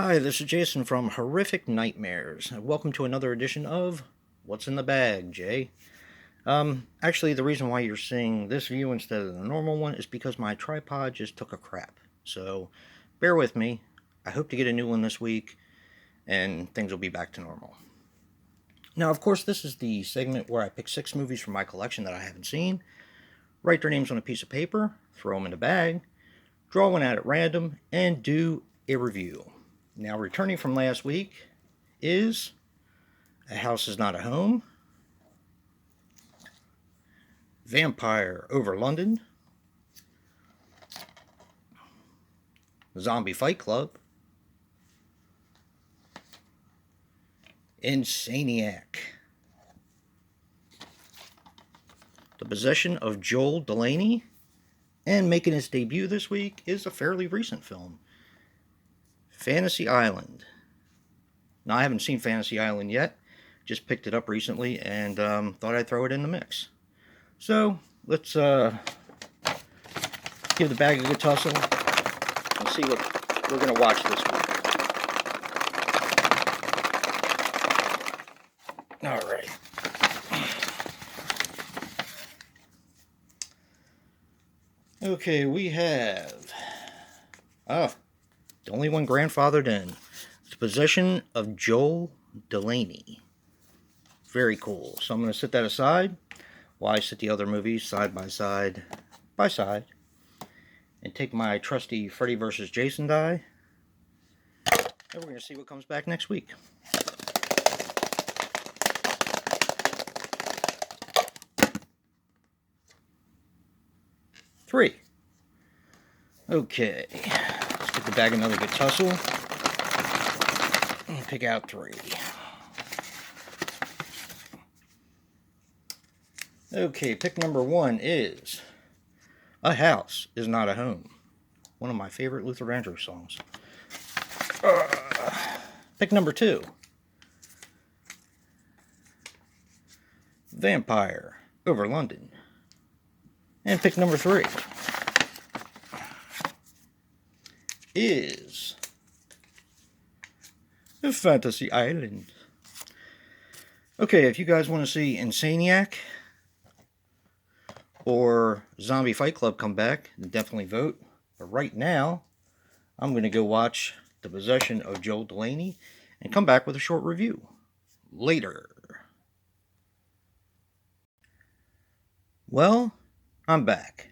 Hi, this is Jason from Horrific Nightmares. Welcome to another edition of What's in the Bag, Jay. Actually, the reason why you're seeing this view instead of the normal one is because my tripod just took a crap. So, bear with me. I hope to get a new one this week, and things will be back to normal. Now, of course, this is the segment where I pick 6 movies from my collection that I haven't seen, write their names on a piece of paper, throw them in a bag, draw one out at random, and do a review. Now, returning from last week is A House Is Not a Home, Vampire Over London, Zombie Fight Club, Insaniac, The Possession of Joel Delaney, and making its debut this week is a fairly recent film, Fantasy Island. Now, I haven't seen Fantasy Island yet, just picked it up recently and thought I'd throw it in the mix. So, let's give the bag a good tussle and see what we're going to watch this week. Alright. Okay, we have... the only one grandfathered in. The Possession of Joel Delaney. Very cool. So I'm going to set that aside while I set the other movies side by side and take my trusty Freddy vs. Jason die, and we're going to see what comes back next week. Three. Okay. Let's get the bag another good tussle. And pick out 3. Okay, pick number 1 is A House Is Not a Home. One of my favorite Luther Vandross songs. Pick number 2. Vampire Over London. And pick number 3 is Fantasy Island. Okay, if you guys want to see Insaniac or Zombie Fight Club come back, definitely vote. But right now, I'm going to go watch The Possession of Joel Delaney and come back with a short review later. Well, I'm back.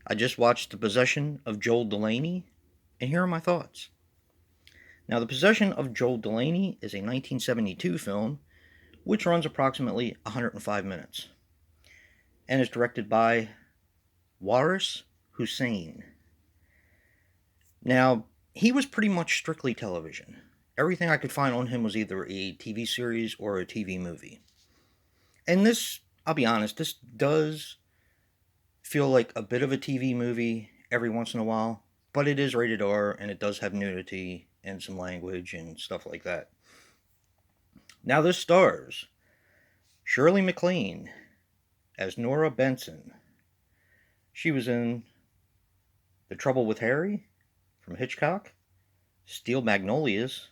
I just watched The Possession of Joel Delaney, and here are my thoughts. Now, The Possession of Joel Delaney is a 1972 film, which runs approximately 105 minutes, and is directed by Waris Hussein. Now, he was pretty much strictly television. Everything I could find on him was either a TV series or a TV movie. And this, I'll be honest, this does feel like a bit of a TV movie every once in a while, but it is rated R, and it does have nudity and some language and stuff like that. Now, this stars Shirley MacLaine as Nora Benson. She was in The Trouble with Harry from Hitchcock, Steel Magnolias,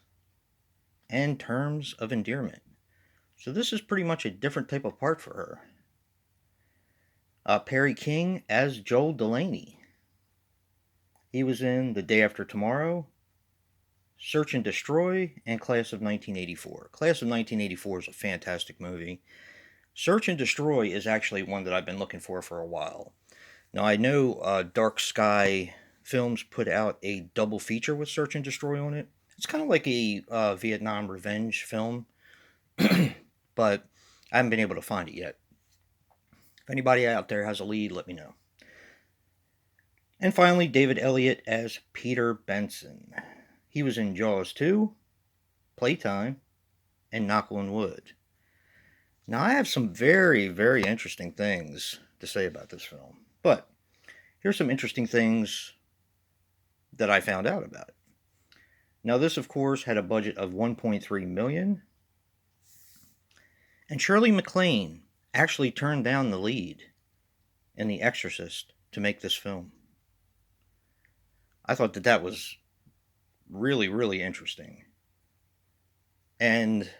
and Terms of Endearment. So this is pretty much a different type of part for her. Perry King as Joel Delaney. He was in The Day After Tomorrow, Search and Destroy, and Class of 1984. Class of 1984 is a fantastic movie. Search and Destroy is actually one that I've been looking for a while. Now, I know Dark Sky Films put out a double feature with Search and Destroy on it. It's kind of like a Vietnam revenge film, but I haven't been able to find it yet. If anybody out there has a lead, let me know. And finally, David Elliott as Peter Benson. He was in Jaws 2, Playtime, and Knock on Wood. Now, I have some very, very interesting things to say about this film, but here's some interesting things that I found out about it. Now, this, of course, had a budget of $1.3 million, and Shirley MacLaine actually turned down the lead in The Exorcist to make this film. I thought that was really, really interesting. And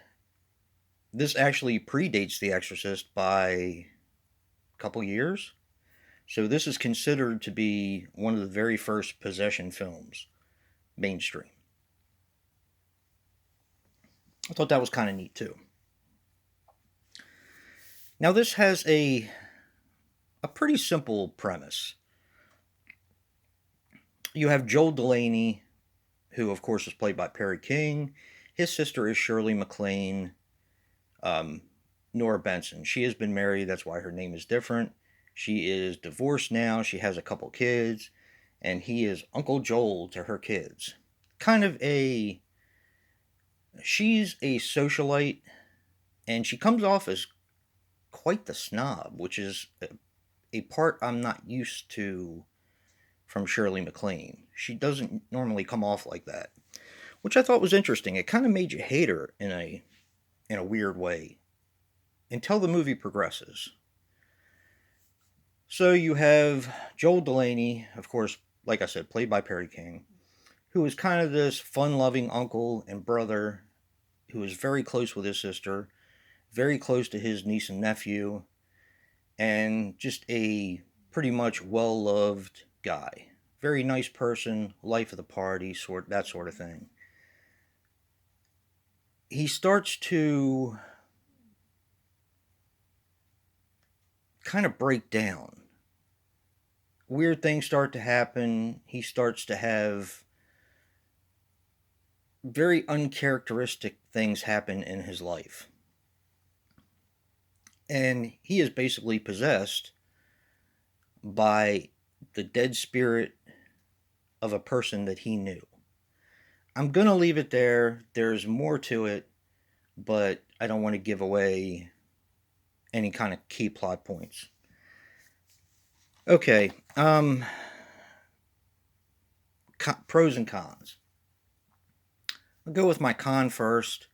this actually predates The Exorcist by a couple years. So this is considered to be one of the very first possession films, mainstream. I thought that was kind of neat too. Now this has a pretty simple premise. You have Joel Delaney, who of course is played by Perry King. His sister is Shirley MacLaine, um, Nora Benson. She has been married, that's why her name is different. She is divorced now, she has a couple kids, and he is Uncle Joel to her kids. Kind of a. She's a socialite, and she comes off as quite the snob, which is a part I'm not used to from Shirley MacLaine. She doesn't normally come off like that, which I thought was interesting. It kind of made you hate her in a weird way until the movie progresses. So you have Joel Delaney, of course, like I said, played by Perry King, who is kind of this fun-loving uncle and brother who is very close with his sister, very close to his niece and nephew, and just a pretty much well-loved guy. Very nice person, life of the party, that sort of thing. He starts to kind of break down. Weird things start to happen. He starts to have very uncharacteristic things happen in his life. And he is basically possessed by the dead spirit of a person that he knew. I'm going to leave it there. There's more to it, but I don't want to give away any kind of key plot points. Okay, pros and cons. I'll go with my con first.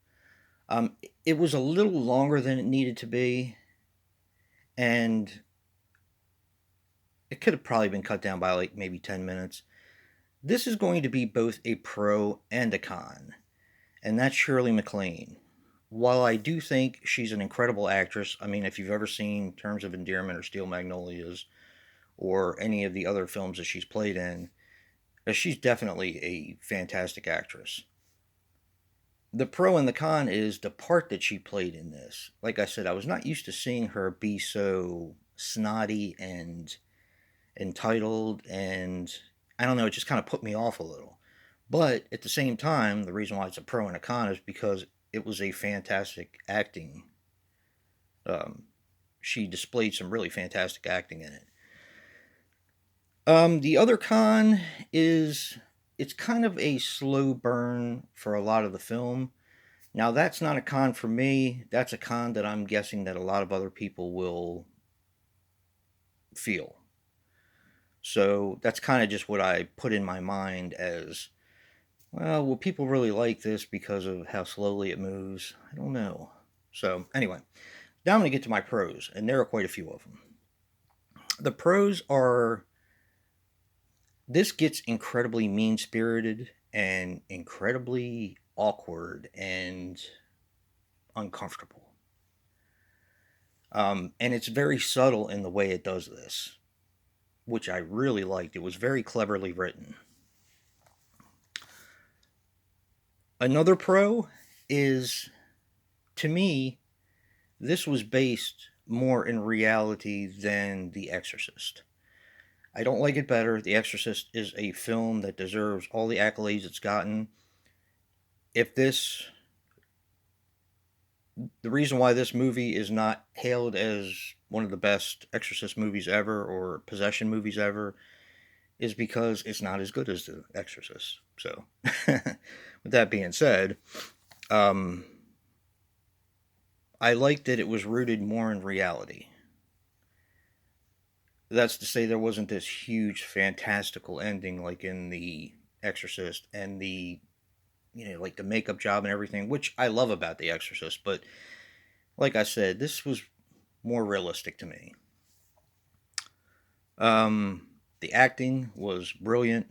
It was a little longer than it needed to be, and it could have probably been cut down by like maybe 10 minutes. This is going to be both a pro and a con, and that's Shirley MacLaine. While I do think she's an incredible actress, I mean, if you've ever seen Terms of Endearment or Steel Magnolias or any of the other films that she's played in, she's definitely a fantastic actress. The pro and the con is the part that she played in this. Like I said, I was not used to seeing her be so snotty and entitled, and I don't know, it just kind of put me off a little. But at the same time, the reason why it's a pro and a con is because it was a fantastic acting. Um, she displayed some really fantastic acting in it. The other con is it's kind of a slow burn for a lot of the film. Now, that's not a con for me. That's a con that I'm guessing that a lot of other people will feel. So that's kind of just what I put in my mind as, well, will people really like this because of how slowly it moves? I don't know. So, anyway, now I'm going to get to my pros, and there are quite a few of them. The pros are this gets incredibly mean spirited and incredibly awkward and uncomfortable. And it's very subtle in the way it does this, which I really liked. It was very cleverly written. Another pro is, to me, this was based more in reality than The Exorcist. I don't like it better. The Exorcist is a film that deserves all the accolades it's gotten. If this, the reason why this movie is not hailed as one of the best Exorcist movies ever or possession movies ever is because it's not as good as The Exorcist. So, with that being said, um, I liked that it was rooted more in reality. That's to say, there wasn't this huge fantastical ending like in The Exorcist and like the makeup job and everything, which I love about The Exorcist, but like I said, this was more realistic to me. The acting was brilliant.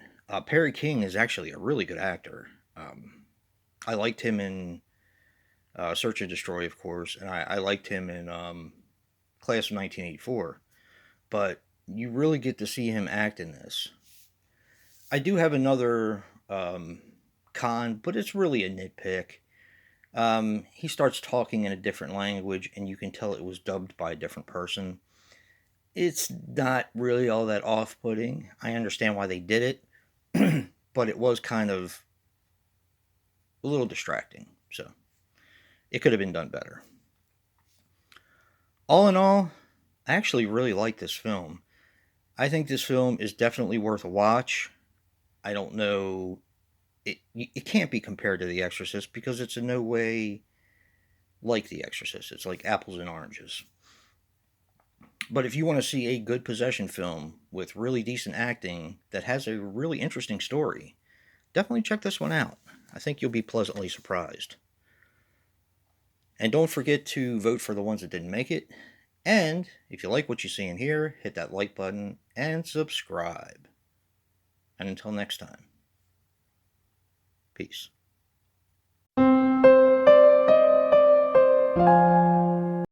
Perry King is actually a really good actor. I liked him in Search and Destroy, of course, and I liked him in Class of 1984. But you really get to see him act in this. I do have another con, but it's really a nitpick. He starts talking in a different language, and you can tell it was dubbed by a different person. It's not really all that off putting. I understand why they did it, but it was kind of a little distracting. So it could have been done better. All in all, I actually really like this film. I think this film is definitely worth a watch. I don't know. It can't be compared to The Exorcist because it's in no way like The Exorcist. It's like apples and oranges. But if you want to see a good possession film with really decent acting that has a really interesting story, definitely check this one out. I think you'll be pleasantly surprised. And don't forget to vote for the ones that didn't make it. And if you like what you see in here, hit that like button and subscribe. And until next time, peace.